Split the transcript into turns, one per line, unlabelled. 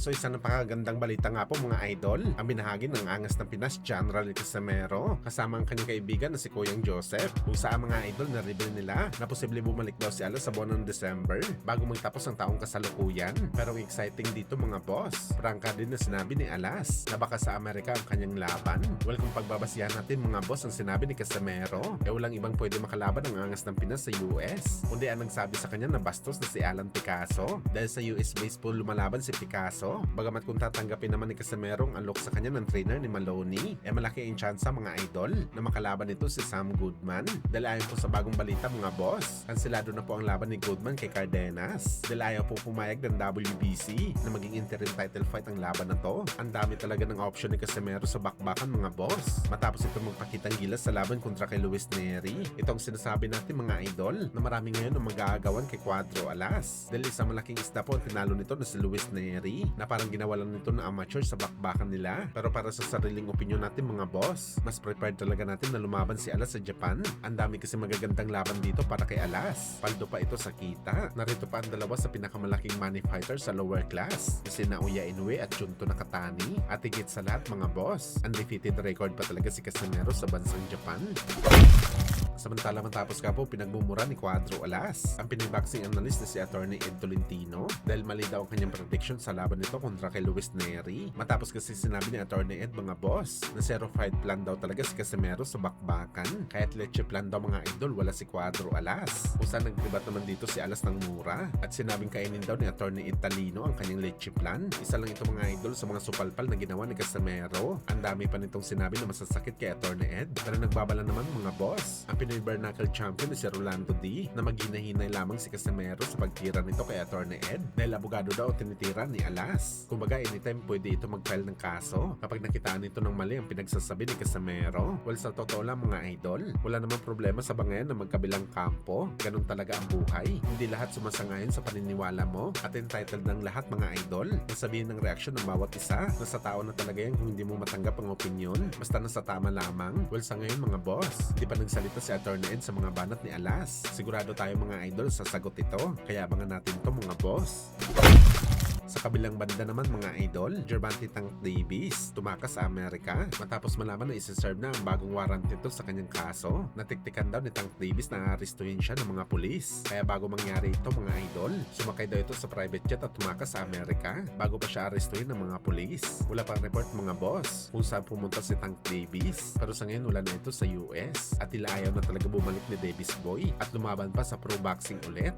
So isang napakagandang balita nga po mga idol, ang binahagi ng Angas ng Pinas General Casimero kasama ang kanyang kaibigan na si Kuyang Joseph kung saan mga idol na reveal nila na posible bumalik daw si Alas sa buwan ng December bago magtapos ang taong kasalukuyan. Pero ang exciting dito mga boss, prangka din na sinabi ni Alas na baka sa Amerika ang kanyang laban. Well, kung pagbabasihan natin mga boss ang sinabi ni Casimero, walang ibang pwede makalaban ang Angas ng Pinas sa US, kundi ang nagsabi sa kanya na bastos na si Alan Picasso dahil sa US baseball lumalaban si Picasso. Bagamat kung tatanggapin naman ni Casimero ang alok sa kanya ng trainer ni Maloney, malaki ang tsansa mga idol na makalaban nito si Sam Goodman. Dahil ayon po sa bagong balita mga boss, kansilado na po ang laban ni Goodman kay Cardenas dahil ayaw po pumayag ng WBC na maging interim title fight ang laban na to. Ang dami talaga ng option ni Casimero sa bakbakan mga boss matapos ito magpakitang gilas sa laban kontra kay Luis Neri. Ito ang sinasabi natin mga idol na marami ngayon ang mag-aagawan kay Cuadro Alas dahil isang malaking isda po ang tinalo nito na si Luis Neri na parang ginawa lang nito na amateur sa bakbakan nila. Pero para sa sariling opinion natin mga boss, mas prepared talaga natin na lumaban si Alas sa Japan. Ang dami kasi magagandang laban dito para kay Alas. Paldo pa ito sa kita. Narito pa ang dalawa sa pinakamalaking money fighter sa lower class, si Naoya Inoue at Junto Nakatani. At higit sa lahat mga boss, undefeated record pa talaga si Casimero sa bansang Japan. Samantala matapos ka po pinagmumura ni Cuadro Alas ang Pinoy-boxing analyst na si Attorney Ed Tolentino dahil mali daw ang kanyang prediction sa laban nito kontra kay Luis Neri. Matapos kasi sinabi ni Attorney Ed mga boss na zero fight plan daw talaga si Casimero sa bakbakan, kaya't leche plan daw mga idol wala si Cuadro Alas. Kung saan nagribat naman dito si Alas ng mura at sinabing kainin daw ni Attorney Ed Talino ang kanyang leche plan. Isa lang ito mga idol sa mga supalpal na ginawa ni Casimero. Ang dami pa nitong sinabi na masasakit kay Attorney Ed, pero nagbabala naman mga boss ang Pinoy Bare-Knuckle Champion na si Rolando D na maghinahinay lamang si Casimero sa pagtira nito kay Attorney Ed dahil abogado daw tinitira ni Alas. Kumbaga anytime pwede ito mag-file ng kaso kapag nakitaan nito ng mali ang pinagsasabi ni Casimero. Well, sa totoo lang mga idol, wala namang problema sa bangayan na magkabilang kampo. Ganun talaga ang buhay. Hindi lahat sumasangayon sa paniniwala mo at entitled ng lahat mga idol na sabihin ng reaksyon ng bawat isa. Nasa tao na talaga yan kung hindi mo matanggap ang opinion basta nasa tama lamang. Well, sa ngayon mga boss, di pa nagsalita si Attorney Ed sa mga banat ni Alas. Sigurado tayo mga idol sa sagot ito, kaya abangan natin to mga boss. Sa kabilang banda naman mga idol, Gervonta Tank Davis tumakas sa Amerika matapos malaman na isa-serve na ang bagong warrant nito sa kanyang kaso. Natiktikan daw ni Tank Davis na arestuhin siya ng mga pulis. Kaya bago mangyari ito mga idol, sumakay daw ito sa private jet at tumakas sa Amerika bago pa siya arestuhin ng mga pulis. Wala pang report mga boss kung saan pumunta si Tank Davis, pero sa ngayon wala na ito sa US at tila ayaw na talaga bumalik ni Davis Boy at lumaban pa sa pro boxing ulit.